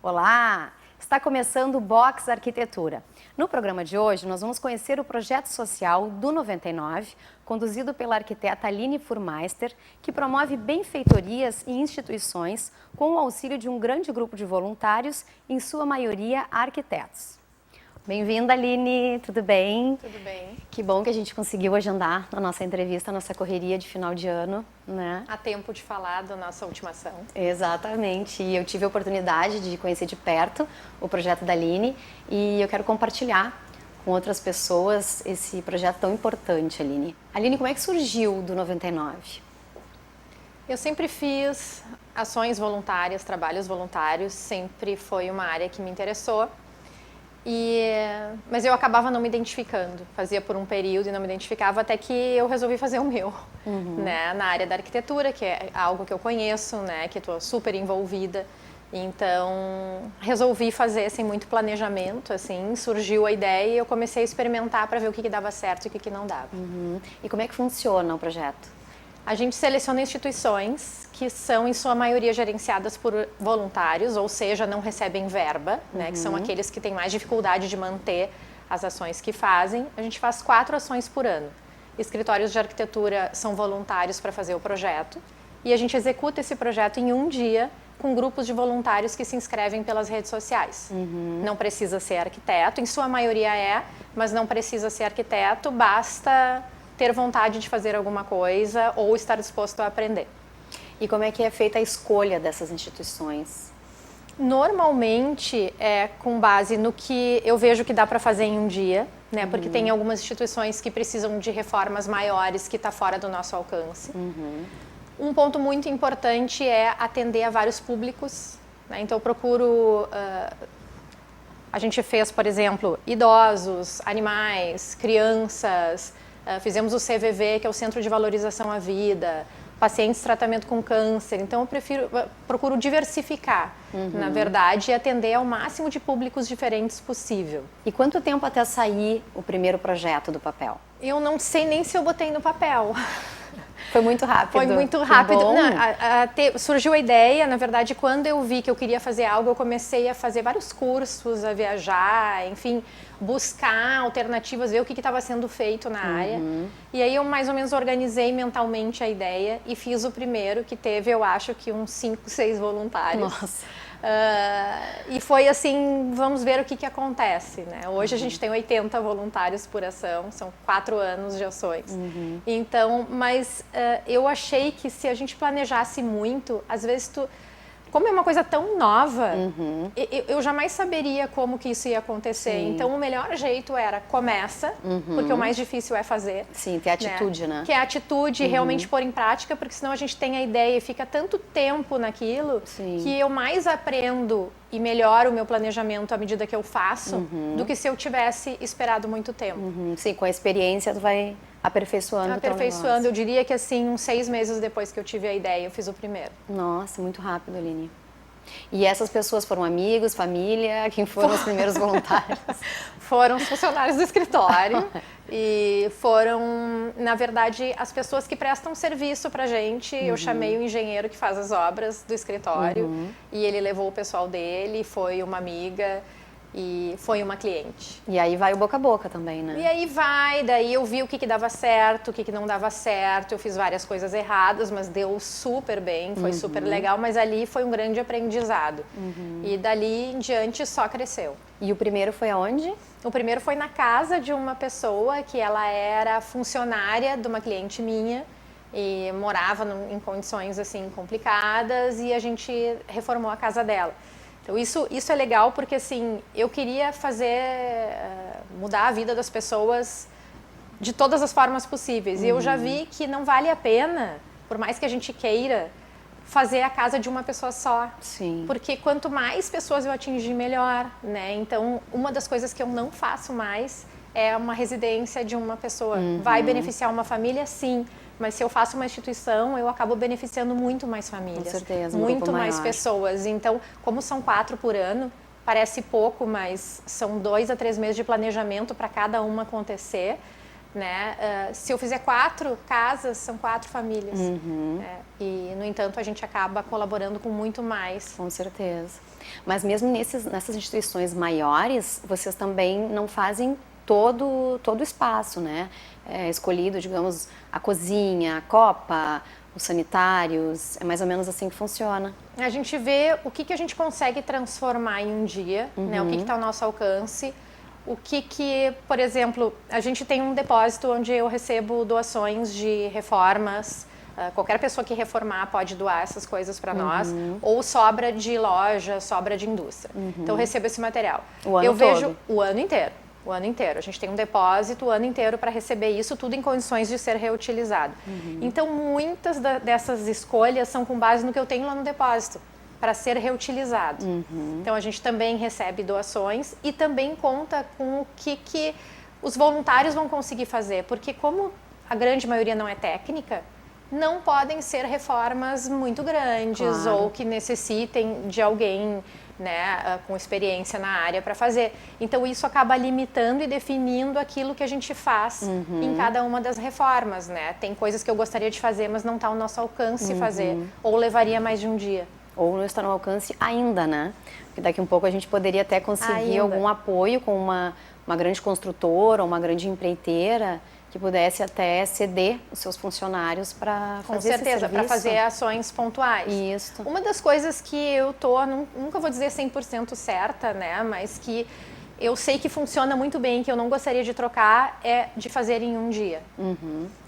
Olá! Está começando o Box Arquitetura. No programa de hoje, nós vamos conhecer o projeto social do 99, conduzido pela arquiteta Aline Furmeister, que promove benfeitorias em instituições com o auxílio de um grande grupo de voluntários, em sua maioria arquitetos. Bem-vinda, Aline, tudo bem? Tudo bem. Que bom que a gente conseguiu agendar a nossa entrevista, a nossa correria de final de ano, né? Há tempo de falar da nossa última ação. Exatamente, e eu tive a oportunidade de conhecer de perto o projeto da Aline e eu quero compartilhar com outras pessoas esse projeto tão importante, Aline. Aline, como é que surgiu do 99? Eu sempre fiz ações voluntárias, trabalhos voluntários, sempre foi uma área que me interessou. Mas eu acabava não me identificando, fazia por um período e não me identificava até que eu resolvi fazer o meu, né? Na área da arquitetura, que é algo que eu conheço, né? Que estou super envolvida, então resolvi fazer sem muito planejamento, assim, surgiu a ideia e eu comecei a experimentar para ver o que dava certo e o que não dava. E como é que funciona o projeto? A gente seleciona instituições que são, em sua maioria, gerenciadas por voluntários, ou seja, não recebem verba, né, que são aqueles que têm mais dificuldade de manter as ações que fazem. A gente faz 4 ações por ano. Escritórios de arquitetura são voluntários para fazer o projeto e a gente executa esse projeto em um dia com grupos de voluntários que se inscrevem pelas redes sociais. Não precisa ser arquiteto, em sua maioria mas não precisa ser arquiteto, basta ter vontade de fazer alguma coisa ou estar disposto a aprender. E como é que é feita a escolha dessas instituições? Normalmente é com base no que eu vejo que dá para fazer em um dia, né? Porque tem algumas instituições que precisam de reformas maiores que está fora do nosso alcance. Um ponto muito importante é atender a vários públicos, né? Então eu procuro... a gente fez, por exemplo, idosos, animais, crianças... fizemos o CVV, que é o Centro de Valorização à Vida, pacientes de tratamento com câncer. Então, eu procuro diversificar, na verdade, e atender ao máximo de públicos diferentes possível. E quanto tempo até sair o primeiro projeto do papel? Eu não sei nem se eu botei no papel. Foi muito rápido. Foi muito rápido. Não, surgiu a ideia, na verdade, quando eu vi que eu queria fazer algo, eu comecei a fazer vários cursos, a viajar, enfim, buscar alternativas, ver o que estava sendo feito na área. E aí eu mais ou menos organizei mentalmente a ideia e fiz o primeiro, que teve, eu acho que uns 5, 6 voluntários. Nossa. E foi assim, vamos ver o que acontece, né? Hoje a gente tem 80 voluntários por ação, são 4 anos de ações. Então, mas eu achei que se a gente planejasse muito, às vezes como é uma coisa tão nova, eu jamais saberia como que isso ia acontecer. Sim. Então, o melhor jeito era começa, porque o mais difícil é fazer. Sim, ter atitude, né? Que é a atitude, realmente pôr em prática, porque senão a gente tem a ideia e fica tanto tempo naquilo, Sim, que eu mais aprendo e melhoro o meu planejamento à medida que eu faço, do que se eu tivesse esperado muito tempo. Sim, com a experiência tu vai aperfeiçoando o teu Aperfeiçoando, eu diria que assim, uns 6 meses depois que eu tive a ideia, eu fiz o primeiro. Nossa, muito rápido, Aline. E essas pessoas foram amigos, família? Quem foram os primeiros voluntários? Foram os funcionários do escritório e foram, na verdade, as pessoas que prestam serviço pra gente. Eu chamei o engenheiro que faz as obras do escritório e ele levou o pessoal dele, foi uma amiga e foi uma cliente. E aí vai o boca a boca também, né? E aí daí eu vi o que dava certo, o que não dava certo, eu fiz várias coisas erradas, mas deu super bem, foi super legal, mas ali foi um grande aprendizado. E dali em diante só cresceu. E o primeiro foi aonde? O primeiro foi na casa de uma pessoa que ela era funcionária de uma cliente minha e morava em condições assim complicadas e a gente reformou a casa dela. Então isso é legal porque assim, eu queria mudar a vida das pessoas de todas as formas possíveis. E eu já vi que não vale a pena, por mais que a gente queira, fazer a casa de uma pessoa só. Sim. Porque quanto mais pessoas eu atingir, melhor, né? Então, uma das coisas que eu não faço mais é uma residência de uma pessoa. Vai beneficiar uma família? Sim. Mas se eu faço uma instituição, eu acabo beneficiando muito mais famílias. Com certeza, muito mais pessoas. Então, como são 4 por ano, parece pouco, mas são 2 a 3 meses de planejamento para cada uma acontecer. Né? Se eu fizer 4 casas, são 4 famílias. E, no entanto, a gente acaba colaborando com muito mais. Com certeza. Mas mesmo nessas instituições maiores, vocês também não fazem todo o espaço, né? Escolhido, digamos, a cozinha, a copa, os sanitários, é mais ou menos assim que funciona. A gente vê o que a gente consegue transformar em um dia, né? O que está ao nosso alcance. O que, por exemplo, a gente tem um depósito onde eu recebo doações de reformas. Qualquer pessoa que reformar pode doar essas coisas para nós. Ou sobra de loja, sobra de indústria. Então, eu recebo esse material. O ano todo? Vejo o ano inteiro. O ano inteiro. A gente tem um depósito o ano inteiro para receber isso, tudo em condições de ser reutilizado. Então, muitas dessas escolhas são com base no que eu tenho lá no depósito, para ser reutilizado. Então, a gente também recebe doações e também conta com o que os voluntários vão conseguir fazer, porque como a grande maioria não é técnica, não podem ser reformas muito grandes, claro, ou que necessitem de alguém, né, com experiência na área para fazer. Então, isso acaba limitando e definindo aquilo que a gente faz em cada uma das reformas, né? Tem coisas que eu gostaria de fazer, mas não está ao nosso alcance fazer, ou levaria mais de um dia. Ou não está no alcance ainda, né? Porque daqui um pouco a gente poderia até conseguir algum apoio com uma grande construtora ou uma grande empreiteira que pudesse até ceder os seus funcionários para fazer esse serviço. Com certeza, para fazer ações pontuais. Isso. Uma das coisas que eu nunca vou dizer 100% certa, né? Mas que eu sei que funciona muito bem, que eu não gostaria de trocar, é de fazer em um dia.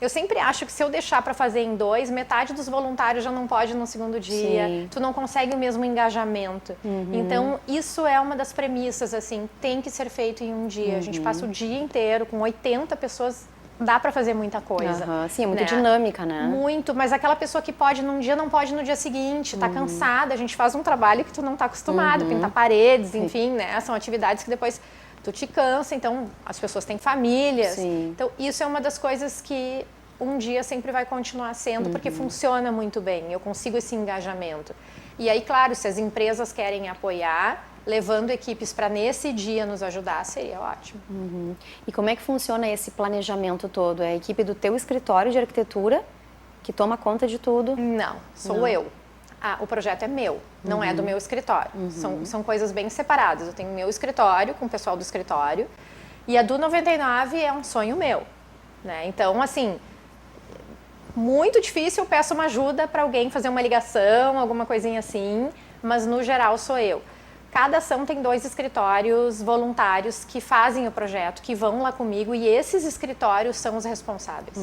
Eu sempre acho que se eu deixar para fazer em 2, metade dos voluntários já não pode no segundo dia. Sim. Tu não consegue o mesmo engajamento. Então, isso é uma das premissas, assim, tem que ser feito em um dia. A gente passa o dia inteiro com 80 pessoas. Dá para fazer muita coisa. Sim, é muito dinâmica, né? Muito, mas aquela pessoa que pode num dia, não pode no dia seguinte, tá cansada, a gente faz um trabalho que tu não tá acostumado, pintar paredes, enfim, né? São atividades que depois tu te cansa, então as pessoas têm famílias. Sim. Então, isso é uma das coisas que um dia sempre vai continuar sendo, porque funciona muito bem, eu consigo esse engajamento. E aí, claro, se as empresas querem apoiar, levando equipes para nesse dia nos ajudar, seria ótimo. E como é que funciona esse planejamento todo? É a equipe do teu escritório de arquitetura que toma conta de tudo? Não, sou eu. O projeto é meu, não é do meu escritório. São coisas bem separadas. Eu tenho meu escritório com o pessoal do escritório e a do 99 é um sonho meu, né? Então, assim, muito difícil eu peço uma ajuda para alguém fazer uma ligação, alguma coisinha assim, mas no geral sou eu. Cada ação tem 2 escritórios voluntários que fazem o projeto, que vão lá comigo e esses escritórios são os responsáveis.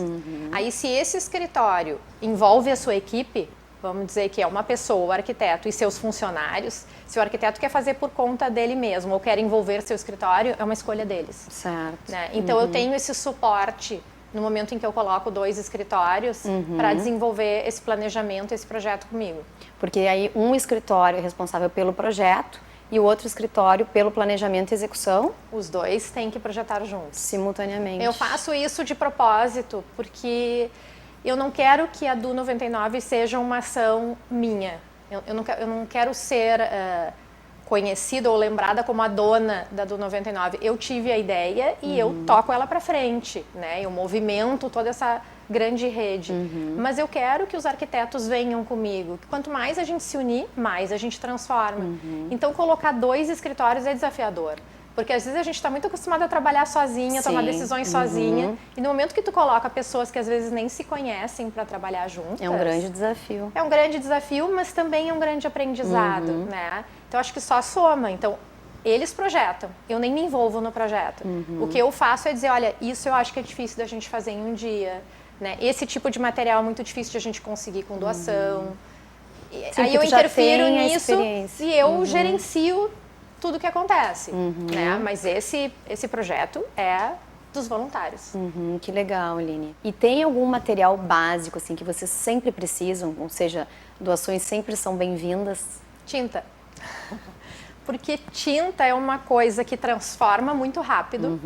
Aí, se esse escritório envolve a sua equipe, vamos dizer que é uma pessoa, o arquiteto e seus funcionários, se o arquiteto quer fazer por conta dele mesmo ou quer envolver seu escritório, é uma escolha deles. Certo. Né? Então, eu tenho esse suporte no momento em que eu coloco 2 escritórios para desenvolver esse planejamento, esse projeto comigo. Porque aí um escritório é responsável pelo projeto e o outro escritório pelo planejamento e execução? Os 2 têm que projetar juntos. Simultaneamente. Eu faço isso de propósito, porque eu não quero que a do 99 seja uma ação minha. Eu não quero ser conhecida ou lembrada como a dona da do 99. Eu tive a ideia e eu toco ela para frente, né? Eu movimento toda essa grande rede. Mas eu quero que os arquitetos venham comigo. Quanto mais a gente se unir, mais a gente transforma. Então, colocar 2 escritórios é desafiador. Porque às vezes a gente está muito acostumado a trabalhar sozinha, tomar decisões sozinha. E no momento que tu coloca pessoas que às vezes nem se conhecem para trabalhar juntas... É um grande desafio. É um grande desafio, mas também é um grande aprendizado, né? Então, acho que só soma. Então, eles projetam, eu nem me envolvo no projeto. O que eu faço é dizer, olha, isso eu acho que é difícil da gente fazer em um dia. Né? Esse tipo de material é muito difícil de a gente conseguir com doação. Sim, aí eu tu já interfiro tem a nisso experiência. e eu gerencio tudo que acontece, né? Mas esse projeto é dos voluntários. Que legal, Aline. E tem algum material básico, assim, que vocês sempre precisam? Ou seja, doações sempre são bem-vindas? Tinta. Porque tinta é uma coisa que transforma muito rápido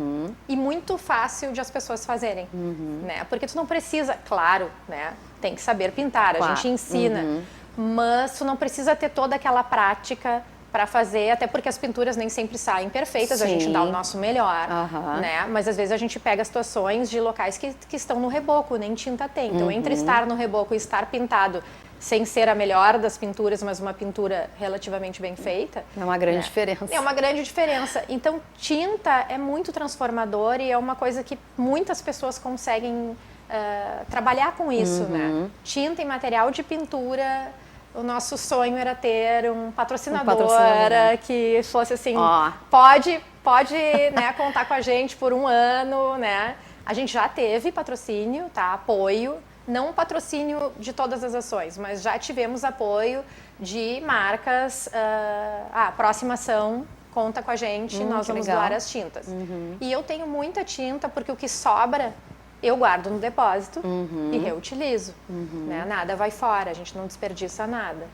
e muito fácil de as pessoas fazerem, né? Porque tu não precisa, claro, né? Tem que saber pintar, a gente ensina, mas tu não precisa ter toda aquela prática para fazer, até porque as pinturas nem sempre saem perfeitas, a gente dá o nosso melhor, né? Mas às vezes a gente pega situações de locais que estão no reboco, nem tinta tem. Então, entre estar no reboco e estar pintado sem ser a melhor das pinturas, mas uma pintura relativamente bem feita. É uma grande diferença. É uma grande diferença. Então, tinta é muito transformador e é uma coisa que muitas pessoas conseguem trabalhar com isso, né? Tinta e material de pintura. O nosso sonho era ter um patrocinador, que fosse assim, pode né, contar com a gente por um ano, né? A gente já teve patrocínio, tá? Apoio. Não patrocínio de todas as ações, mas já tivemos apoio de marcas. Próxima ação, conta com a gente, nós vamos doar as tintas. E eu tenho muita tinta, porque o que sobra, eu guardo no depósito e reutilizo. Né? Nada vai fora, a gente não desperdiça nada.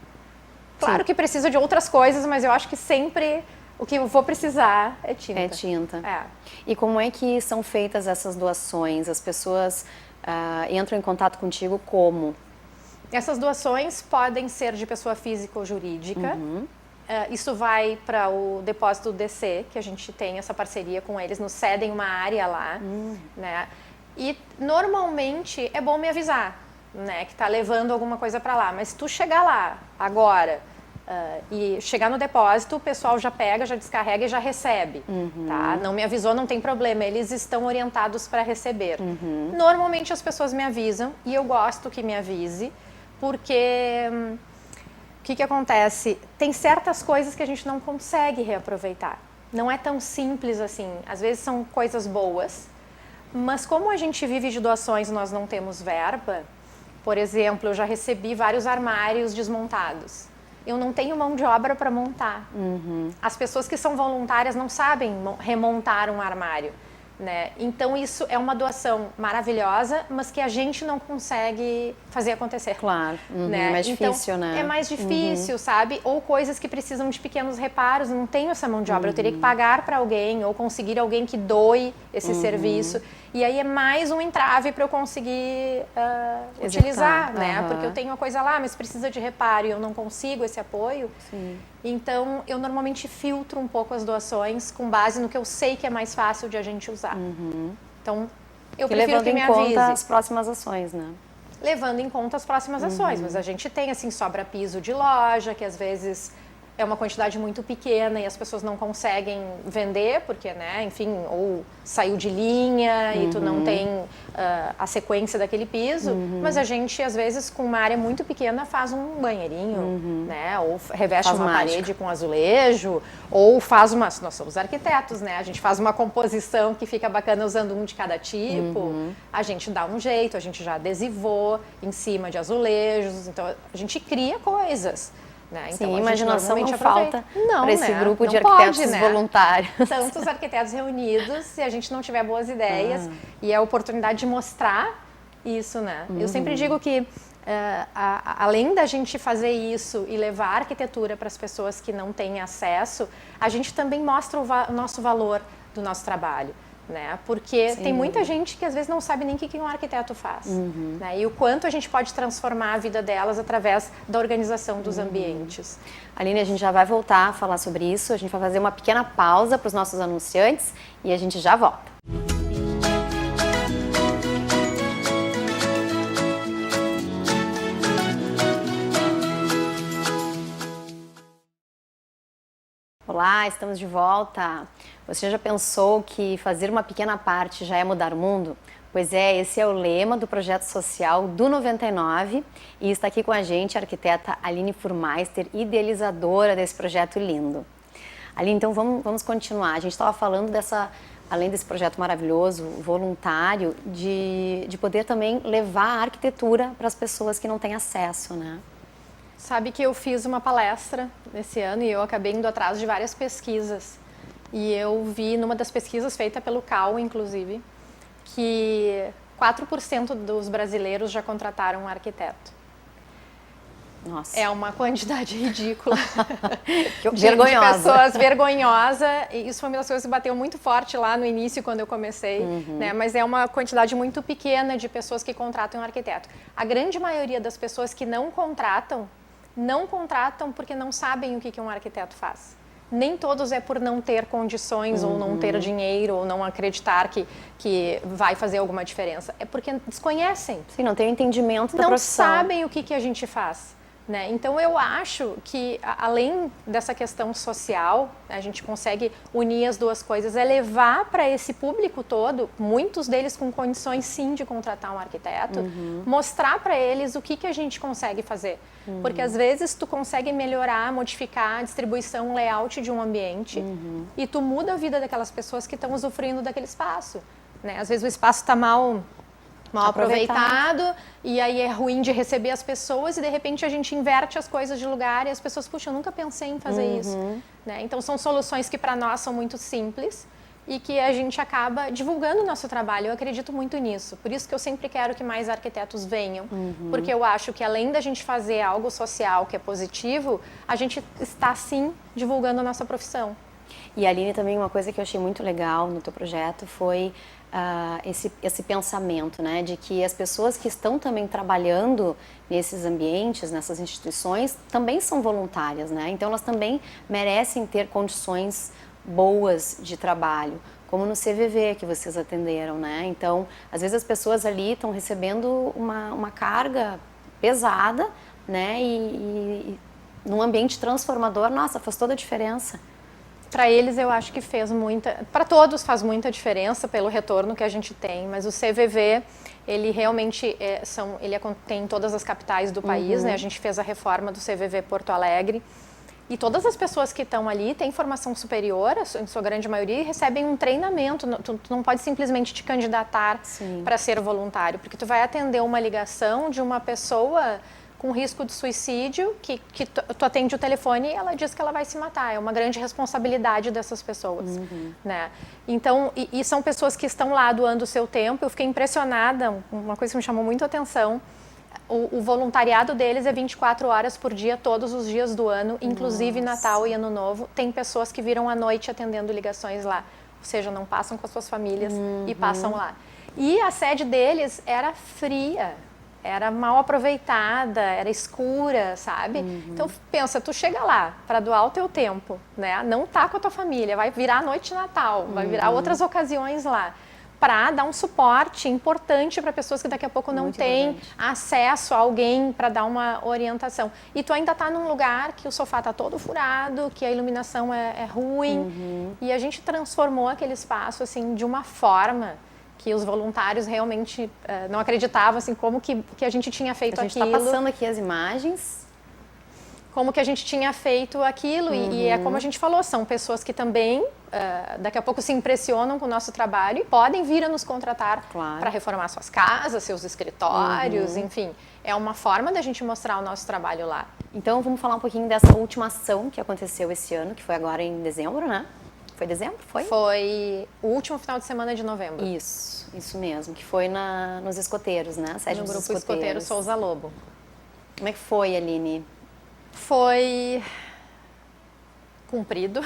Claro que precisa de outras coisas, mas eu acho que sempre o que eu vou precisar é tinta. É tinta. E como é que são feitas essas doações? As pessoas entram em contato contigo como? Essas doações podem ser de pessoa física ou jurídica. Isso vai para o depósito do DC, que a gente tem essa parceria com eles, nos cedem uma área lá, né? E normalmente é bom me avisar, né, que está levando alguma coisa para lá. Mas se tu chegar lá agora e chegar no depósito, o pessoal já pega, já descarrega e já recebe, tá? Não me avisou, não tem problema, eles estão orientados para receber. Normalmente as pessoas me avisam e eu gosto que me avise, porque o que acontece? Tem certas coisas que a gente não consegue reaproveitar. Não é tão simples assim. Às vezes são coisas boas, mas como a gente vive de doações e nós não temos verba, por exemplo, eu já recebi vários armários desmontados. Eu não tenho mão de obra para montar. As pessoas que são voluntárias não sabem remontar um armário, né? Então isso é uma doação maravilhosa, mas que a gente não consegue fazer acontecer. Claro, né? É mais então, difícil, né? É mais difícil, sabe? Ou coisas que precisam de pequenos reparos, não tenho essa mão de obra, eu teria que pagar para alguém ou conseguir alguém que doe esse serviço. E aí é mais um entrave para eu conseguir utilizar, né? Porque eu tenho a coisa lá, mas precisa de reparo e eu não consigo esse apoio. Então, eu normalmente filtro um pouco as doações com base no que eu sei que é mais fácil de a gente usar. Então, eu prefiro que me avise. Levando em conta as próximas ações, né? Levando em conta as próximas ações, mas a gente tem, assim, sobra piso de loja, que às vezes é uma quantidade muito pequena e as pessoas não conseguem vender, porque, né, enfim, ou saiu de linha e tu não tem a sequência daquele piso, mas a gente, às vezes, com uma área muito pequena, faz um banheirinho, né, ou reveste uma parede com azulejo, ou faz uma... Nós somos arquitetos, né, a gente faz uma composição que fica bacana usando um de cada tipo, a gente dá um jeito, a gente já adesivou em cima de azulejos, então a gente cria coisas. Né? Então, sim, imaginação não falta para esse grupo de arquitetos voluntários. Tantos arquitetos reunidos, se a gente não tiver boas ideias e a oportunidade de mostrar isso, né? Eu sempre digo que, além da gente fazer isso e levar a arquitetura para as pessoas que não têm acesso, a gente também mostra o nosso valor do nosso trabalho. Né? Porque tem muita gente que às vezes não sabe nem o que um arquiteto faz, né? E o quanto a gente pode transformar a vida delas através da organização dos ambientes. Aline, a gente já vai voltar a falar sobre isso, a gente vai fazer uma pequena pausa para os nossos anunciantes e a gente já volta. Olá, estamos de volta. Você já pensou que fazer uma pequena parte já é mudar o mundo? Pois é, esse é o lema do projeto social do 99 e está aqui com a gente a arquiteta Aline Furmeister, idealizadora desse projeto lindo. Aline, então vamos continuar. A gente estava falando além desse projeto maravilhoso, voluntário, de poder também levar a arquitetura para as pessoas que não têm acesso, né? Sabe que eu fiz uma palestra esse ano e eu acabei indo atrás de várias pesquisas. E eu vi numa das pesquisas feita pelo CAU, inclusive, que 4% dos brasileiros já contrataram um arquiteto. Nossa. É uma quantidade ridícula. Vergonhosa. De pessoas, vergonhosa. E isso foi uma das coisas que bateu muito forte lá no início, quando eu comecei. Né? Mas é uma quantidade muito pequena de pessoas que contratam um arquiteto. A grande maioria das pessoas que não contratam porque não sabem o que um arquiteto faz. Nem todos é por não ter condições ou não ter dinheiro ou não acreditar que vai fazer alguma diferença. É porque desconhecem. Sim, não tem entendimento da profissão. Não sabem o que a gente faz. Né? Então eu acho que além dessa questão social, a gente consegue unir as duas coisas, é levar para esse público todo, muitos deles com condições sim de contratar um arquiteto, mostrar para eles o que a gente consegue fazer. Porque às vezes tu consegue melhorar, modificar a distribuição, o layout de um ambiente e tu muda a vida daquelas pessoas que estão usufruindo daquele espaço. Né? Às vezes o espaço está mal aproveitado, e aí é ruim de receber as pessoas e de repente a gente inverte as coisas de lugar e as pessoas, puxa, eu nunca pensei em fazer isso. Né? Então são soluções que para nós são muito simples e que a gente acaba divulgando o nosso trabalho. Eu acredito muito nisso. Por isso que eu sempre quero que mais arquitetos venham, porque eu acho que além da gente fazer algo social que é positivo, a gente está sim divulgando a nossa profissão. E Aline, também uma coisa que eu achei muito legal no teu projeto foi esse pensamento, né, de que as pessoas que estão também trabalhando nesses ambientes, nessas instituições, também são voluntárias, né? Então elas também merecem ter condições boas de trabalho, como no CVV que vocês atenderam, né? Então, às vezes as pessoas ali estão recebendo uma carga pesada, né? E num ambiente transformador, nossa, faz toda a diferença. Para eles eu acho que fez muita, para todos faz muita diferença pelo retorno que a gente tem, mas o CVV, ele realmente tem em todas as capitais do país, né? A gente fez a reforma do CVV Porto Alegre e todas as pessoas que estão ali têm formação superior, em sua grande maioria, e recebem um treinamento. Tu não pode simplesmente te candidatar para ser voluntário, porque tu vai atender uma ligação de uma pessoa com risco de suicídio, que tu atende o telefone e ela diz que ela vai se matar. É uma grande responsabilidade dessas pessoas. Né? Então, e são pessoas que estão lá doando o seu tempo. Eu fiquei impressionada, uma coisa que me chamou muito a atenção, o voluntariado deles é 24 horas por dia, todos os dias do ano, inclusive Natal e Ano Novo. Tem pessoas que viram à noite atendendo ligações lá, ou seja, não passam com as suas famílias e passam lá. E a sede deles era fria, era mal aproveitada, era escura, sabe? Então pensa, tu chega lá para doar o teu tempo, né? Não tá com a tua família, vai virar a noite de Natal, vai virar outras ocasiões lá, para dar um suporte importante para pessoas que daqui a pouco não têm acesso a alguém para dar uma orientação. E tu ainda tá num lugar que o sofá tá todo furado, que a iluminação é ruim, e a gente transformou aquele espaço assim de uma forma que os voluntários realmente não acreditavam, assim, como que a gente tinha feito aquilo. A gente está passando aqui as imagens. Como que a gente tinha feito aquilo, e é como a gente falou, são pessoas que também, daqui a pouco se impressionam com o nosso trabalho e podem vir a nos contratar para reformar suas casas, seus escritórios, enfim. É uma forma da gente mostrar o nosso trabalho lá. Então, vamos falar um pouquinho dessa última ação que aconteceu esse ano, que foi agora em dezembro, né? Foi dezembro? Foi o último final de semana de novembro. Isso mesmo, que foi nos escoteiros, né? A sede no dos grupo escoteiro Souza Lobo. Como é que foi, Aline? Foi cumprido,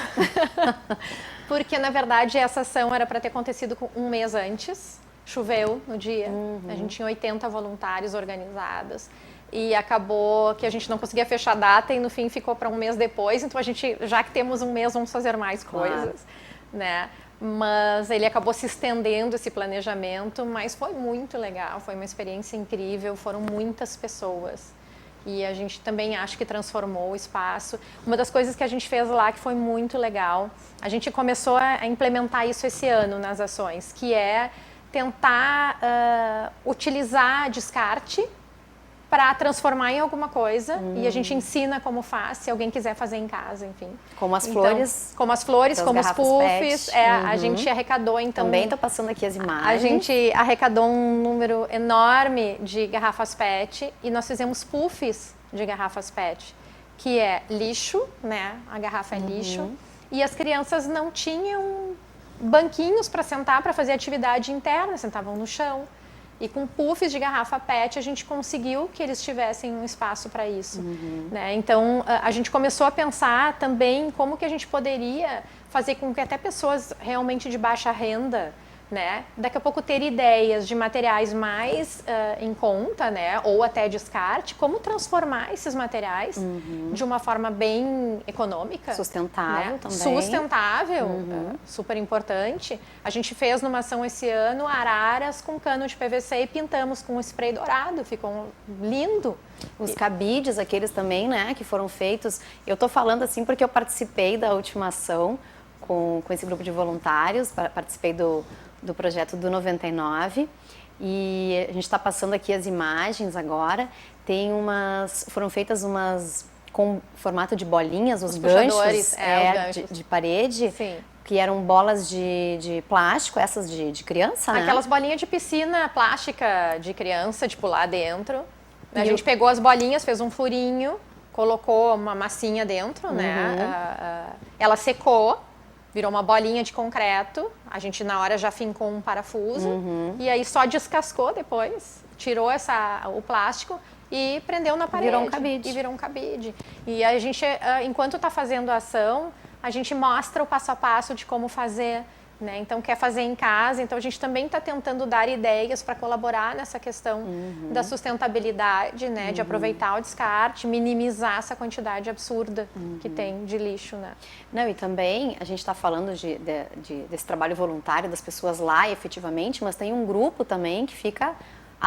porque na verdade essa ação era para ter acontecido um mês antes, choveu no dia, a gente tinha 80 voluntários organizados. E acabou que a gente não conseguia fechar a data e no fim ficou para um mês depois. Então a gente, já que temos um mês, vamos fazer mais coisas, né? Mas ele acabou se estendendo esse planejamento, mas foi muito legal, foi uma experiência incrível, foram muitas pessoas. E a gente também acho que transformou o espaço. Uma das coisas que a gente fez lá que foi muito legal, a gente começou a implementar isso esse ano nas ações, que é tentar utilizar descarte para transformar em alguma coisa, e a gente ensina como faz, se alguém quiser fazer em casa, enfim. Como as flores. Como as flores, como os puffs. A gente arrecadou, então... Também estou passando aqui as imagens. A gente arrecadou um número enorme de garrafas PET, e nós fizemos puffs de garrafas PET, que é lixo, né? A garrafa é lixo. E as crianças não tinham banquinhos para sentar para fazer atividade interna, sentavam no chão. E com puffs de garrafa PET a gente conseguiu que eles tivessem um espaço para isso. Né? Então a gente começou a pensar também como que a gente poderia fazer com que até pessoas realmente de baixa renda, né, daqui a pouco ter ideias de materiais mais em conta, né, ou até descarte, como transformar esses materiais de uma forma bem econômica. Sustentável, né? também. Sustentável, super importante. A gente fez numa ação esse ano araras com cano de PVC e pintamos com spray dourado, ficou lindo. Os cabides, aqueles também, né, que foram feitos. Eu tô falando assim porque eu participei da última ação com esse grupo de voluntários, participei do projeto do 99 e a gente está passando aqui as imagens agora. Foram feitas umas com formato de bolinhas, os ganchos, de parede. Sim. Que eram bolas de plástico, essas de criança, né? Aquelas bolinhas de piscina plástica de criança, de pular dentro. A gente pegou as bolinhas, fez um furinho, colocou uma massinha dentro, né? Ela secou. Virou uma bolinha de concreto, a gente na hora já fincou um parafuso e aí só descascou depois, tirou o plástico e prendeu na parede. Virou um cabide. E virou um cabide. E a gente, enquanto está fazendo a ação, a gente mostra o passo a passo de como fazer. Né? Então, quer fazer em casa, então a gente também está tentando dar ideias para colaborar nessa questão da sustentabilidade, né? De aproveitar o descarte, minimizar essa quantidade absurda que tem de lixo. Né? Não, e também a gente está falando desse trabalho voluntário das pessoas lá efetivamente, mas tem um grupo também que fica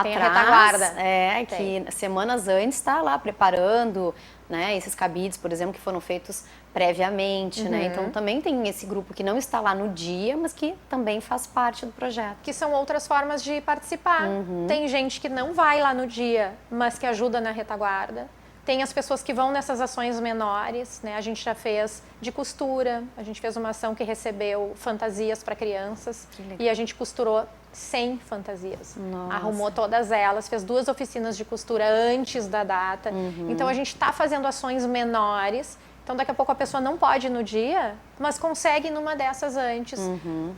tem atrás, a retaguarda. Que semanas antes está lá preparando, né, esses cabides, por exemplo, que foram feitos previamente, né? Então também tem esse grupo que não está lá no dia, mas que também faz parte do projeto. Que são outras formas de participar. Tem gente que não vai lá no dia, mas que ajuda na retaguarda. Tem as pessoas que vão nessas ações menores, né? A gente já fez de costura, a gente fez uma ação que recebeu fantasias para crianças e a gente costurou 100 fantasias. Nossa. Arrumou todas elas, fez 2 oficinas de costura antes da data. Então a gente está fazendo ações menores. Então daqui a pouco a pessoa não pode ir no dia, mas consegue numa dessas antes.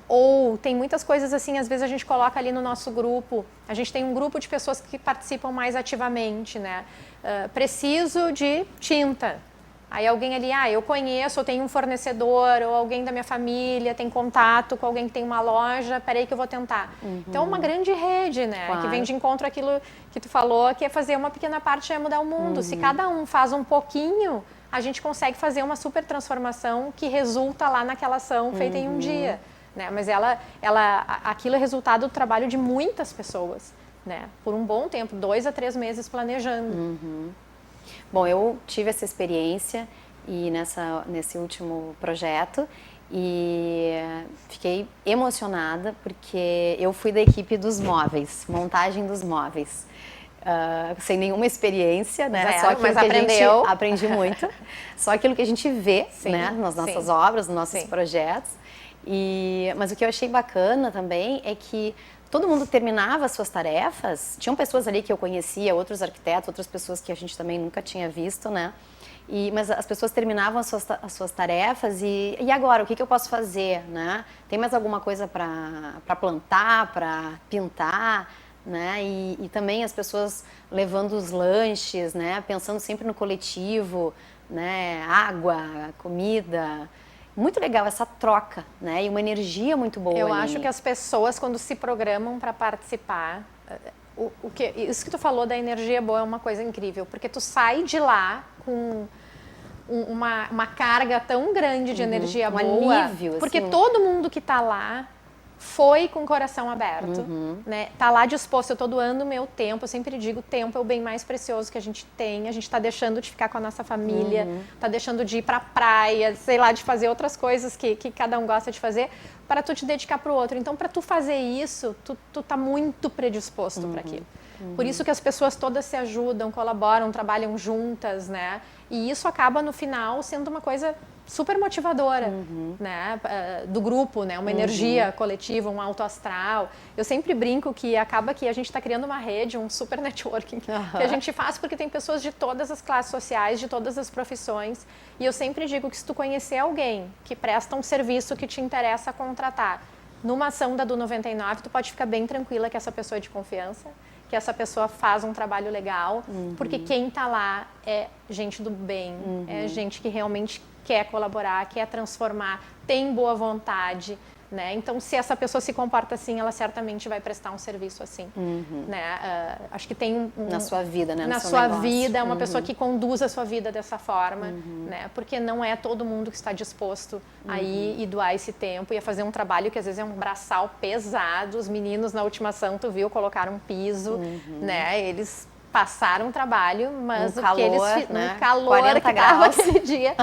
Ou tem muitas coisas assim, às vezes a gente coloca ali no nosso grupo, a gente tem um grupo de pessoas que participam mais ativamente, né? Preciso de tinta. Aí alguém ali, eu conheço, eu tenho um fornecedor, ou alguém da minha família tem contato com alguém que tem uma loja, peraí que eu vou tentar. Então é uma grande rede, né? Claro. Que vem de encontro àquilo que tu falou, que é fazer uma pequena parte é mudar o mundo. Se cada um faz um pouquinho, a gente consegue fazer uma super transformação que resulta lá naquela ação feita em um dia. Né? Mas aquilo é resultado do trabalho de muitas pessoas, né? Por um bom tempo, 2 a 3 meses planejando. Bom, eu tive essa experiência nesse último projeto e fiquei emocionada porque eu fui da equipe dos móveis, montagem dos móveis. Sem nenhuma experiência, né? Zero, só aquilo mas que aprendeu. Aprendi muito. Só aquilo que a gente vê, né? Nas nossas obras, nos nossos projetos. Mas o que eu achei bacana também é que todo mundo terminava as suas tarefas. Tinham pessoas ali que eu conhecia, outros arquitetos, outras pessoas que a gente também nunca tinha visto, né? Mas as pessoas terminavam as suas tarefas e agora, o que eu posso fazer, né? Tem mais alguma coisa para plantar, para pintar? Né? E também as pessoas levando os lanches, né? Pensando sempre no coletivo, né? Água, comida. Muito legal essa troca, né? E uma energia muito boa. Eu acho que as pessoas, quando se programam para participar, isso que tu falou da energia boa é uma coisa incrível, porque tu sai de lá com uma carga tão grande de energia boa, alívio, porque assim. todo mundo que está lá foi com o coração aberto, né? Tá lá disposto, eu tô doando o meu tempo, eu sempre digo, o tempo é o bem mais precioso que a gente tem, a gente tá deixando de ficar com a nossa família, tá deixando de ir pra praia, sei lá, de fazer outras coisas que cada um gosta de fazer, para tu te dedicar pro outro. Então, para tu fazer isso, tu tá muito predisposto para aquilo. Por isso que as pessoas todas se ajudam, colaboram, trabalham juntas, né? E isso acaba, no final, sendo uma coisa super motivadora, né, do grupo, né, uma energia coletiva, um alto astral. Eu sempre brinco que acaba que a gente está criando uma rede, um super networking, que a gente faz porque tem pessoas de todas as classes sociais, de todas as profissões, e eu sempre digo que se tu conhecer alguém que presta um serviço que te interessa contratar, numa ação da do 99, tu pode ficar bem tranquila que essa pessoa é de confiança, que essa pessoa faz um trabalho legal, porque quem está lá é gente do bem, é gente que realmente quer colaborar, quer transformar, tem boa vontade, né? Então, se essa pessoa se comporta assim, ela certamente vai prestar um serviço assim, né? Acho que tem na sua vida, né? Na sua vida, é uma pessoa que conduz a sua vida dessa forma, né? Porque não é todo mundo que está disposto a ir e doar esse tempo e a fazer um trabalho que às vezes é um braçal pesado. Os meninos na última ação, tu viu, colocaram um piso, né? Eles passaram trabalho, mas um calor, o que eles né? um calor 40 que graus aquele dia.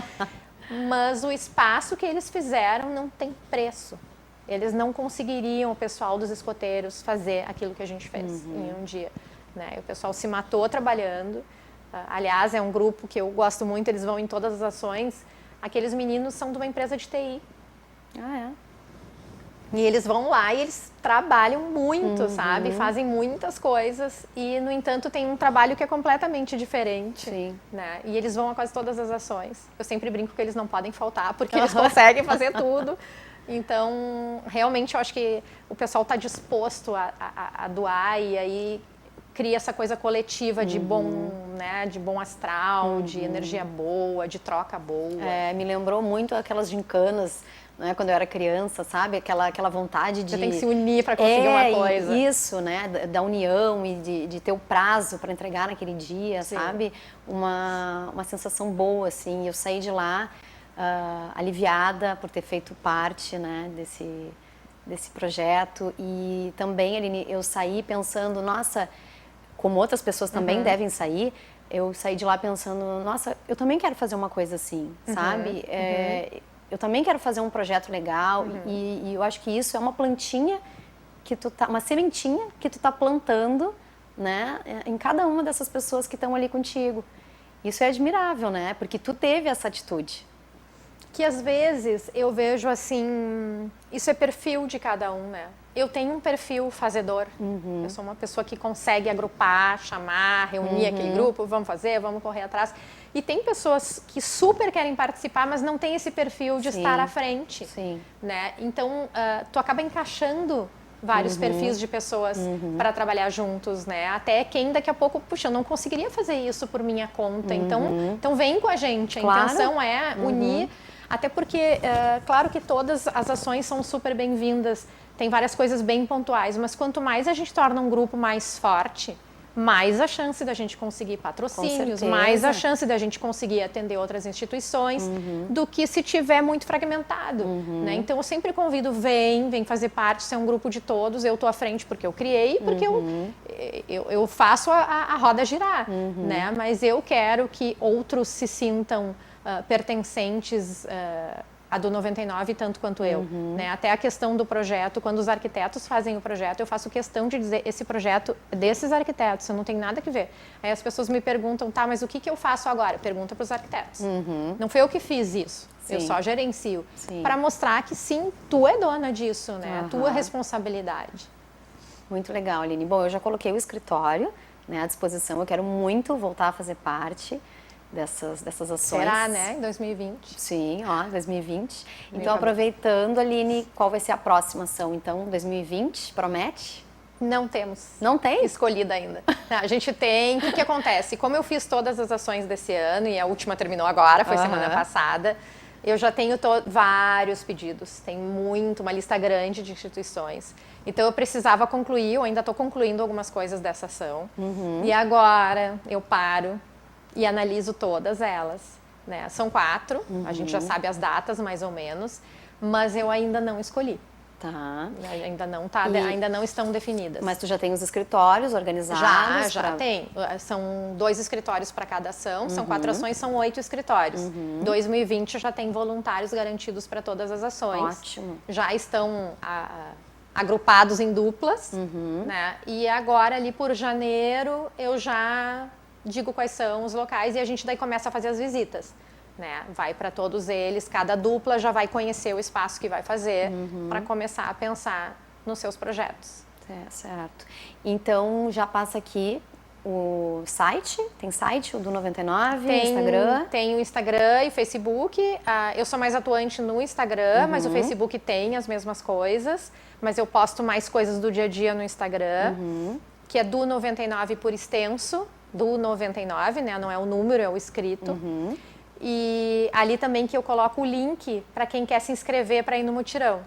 Mas o espaço que eles fizeram não tem preço. Eles não conseguiriam, o pessoal dos escoteiros, fazer aquilo que a gente fez em um dia, né? O pessoal se matou trabalhando. Aliás, é um grupo que eu gosto muito, eles vão em todas as ações. Aqueles meninos são de uma empresa de TI. E eles vão lá e eles trabalham muito, sabe? Fazem muitas coisas e, no entanto, tem um trabalho que é completamente diferente. Sim. Né? E eles vão a quase todas as ações. Eu sempre brinco que eles não podem faltar, porque eles conseguem fazer tudo. Então, realmente, eu acho que o pessoal está disposto a doar e aí cria essa coisa coletiva de bom, né, de bom astral, de energia boa, de troca boa. Me lembrou muito aquelas gincanas, né, quando eu era criança, sabe? Aquela vontade de... Você tem que se unir para conseguir uma coisa. Isso, né? Da união e de ter o prazo para entregar naquele dia, sabe? Uma sensação boa, assim. Eu saí de lá aliviada por ter feito parte, né, desse projeto. E também, Aline, eu saí pensando, nossa, como outras pessoas também devem sair, eu saí de lá pensando, nossa, eu também quero fazer uma coisa assim, sabe? Eu também quero fazer um projeto legal e eu acho que isso é uma plantinha que uma sementinha que tu tá plantando, né, em cada uma dessas pessoas que estão ali contigo. Isso é admirável, né? Porque tu teve essa atitude. Que às vezes eu vejo assim, isso é perfil de cada um, né? Eu tenho um perfil fazedor. Eu sou uma pessoa que consegue agrupar, chamar, reunir aquele grupo, vamos fazer, vamos correr atrás. E tem pessoas que super querem participar, mas não tem esse perfil de estar à frente. Né? Então, tu acaba encaixando vários perfis de pessoas para trabalhar juntos, né? Até quem daqui a pouco, puxa, eu não conseguiria fazer isso por minha conta. Então vem com a gente. A intenção é unir. Até porque, claro que todas as ações são super bem-vindas, tem várias coisas bem pontuais, mas quanto mais a gente torna um grupo mais forte, mais a chance da gente conseguir patrocínios, mais a chance da gente conseguir atender outras instituições, do que se tiver muito fragmentado. Né? Então, eu sempre convido, vem fazer parte, ser um grupo de todos, eu estou à frente porque eu criei, porque eu faço a roda girar, né? Mas eu quero que outros se sintam pertencentes a do 99 tanto quanto eu, né? Até a questão do projeto, quando os arquitetos fazem o projeto, eu faço questão de dizer, esse projeto é desses arquitetos, eu não tenho nada que ver. Aí as pessoas me perguntam, tá, mas o que eu faço agora? Pergunta para os arquitetos. Não foi eu que fiz isso, eu só gerencio. Para mostrar que sim, tu é dona disso, né? A tua responsabilidade. Muito legal, Aline. Bom, eu já coloquei o escritório, né, à disposição, eu quero muito voltar a fazer parte dessas ações. Será, né? Em 2020. Sim, 2020. Então, aproveitando, Aline, qual vai ser a próxima ação? Então, 2020, promete? Não temos. Não tem? Escolhida ainda. A gente tem. O que acontece? Como eu fiz todas as ações desse ano, e a última terminou agora, foi semana passada, eu já tenho vários pedidos. Tem uma lista grande de instituições. Então, eu precisava concluir, eu ainda estou concluindo algumas coisas dessa ação. E agora eu paro e analiso todas elas, né? São 4, a gente já sabe as datas mais ou menos, mas eu ainda não escolhi. Ainda não estão definidas. Mas tu já tem os escritórios organizados? Já tem. São 2 escritórios para cada ação, são 4 ações, são 8 escritórios. 2020 já tem voluntários garantidos para todas as ações. Ótimo. Já estão agrupados em duplas, né? E agora ali por janeiro eu já digo quais são os locais e a gente daí começa a fazer as visitas, né? Vai para todos eles, cada dupla já vai conhecer o espaço que vai fazer para começar a pensar nos seus projetos. Certo. Então, já passa aqui o site, tem site, o do 99, Instagram? Tem o Instagram e o Facebook. Eu sou mais atuante no Instagram, mas o Facebook tem as mesmas coisas. Mas eu posto mais coisas do dia a dia no Instagram, que é do 99 por extenso, do 99, né? Não é o número, é o escrito. E ali também que eu coloco o link para quem quer se inscrever para ir no mutirão.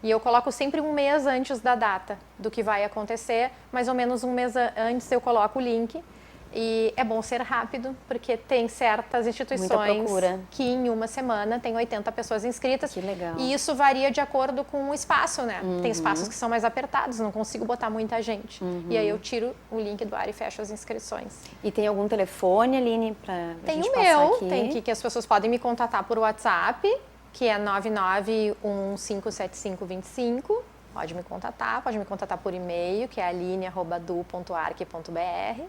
E eu coloco sempre um mês antes da data do que vai acontecer, mais ou menos um mês antes eu coloco o link. E é bom ser rápido, porque tem certas instituições que em uma semana tem 80 pessoas inscritas. Que legal. E isso varia de acordo com o espaço, né? Tem espaços que são mais apertados, não consigo botar muita gente. E aí eu tiro o link do ar e fecho as inscrições. E tem algum telefone, Aline, para a gente passar aqui? Tem o meu, tem que as pessoas podem me contatar por WhatsApp, que é 991157525. Pode me contatar por e-mail, que é aline@du.arc.br.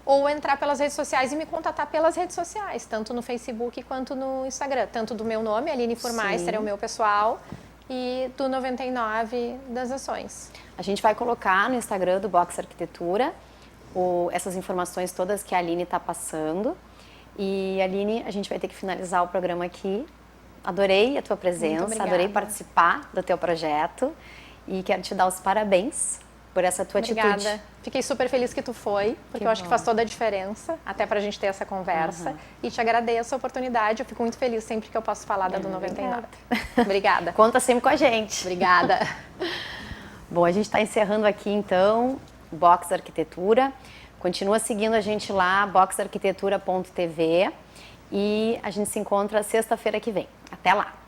Ou entrar pelas redes sociais e me contatar pelas redes sociais, tanto no Facebook quanto no Instagram. Tanto do meu nome, Aline Furmeister, é o meu pessoal, e do 99 das ações. A gente vai colocar no Instagram do Box Arquitetura essas informações todas que a Aline está passando. E, Aline, a gente vai ter que finalizar o programa aqui. Adorei a tua presença, adorei participar do teu projeto e quero te dar os parabéns por essa tua atitude. Fiquei super feliz que tu foi, porque eu acho que faz toda a diferença, até pra gente ter essa conversa. E te agradeço a oportunidade, eu fico muito feliz sempre que eu posso falar da do 99. Obrigada. Conta sempre com a gente. Obrigada. Bom, a gente está encerrando aqui então o Box Arquitetura. Continua seguindo a gente lá, boxarquitetura.tv, e a gente se encontra sexta-feira que vem. Até lá!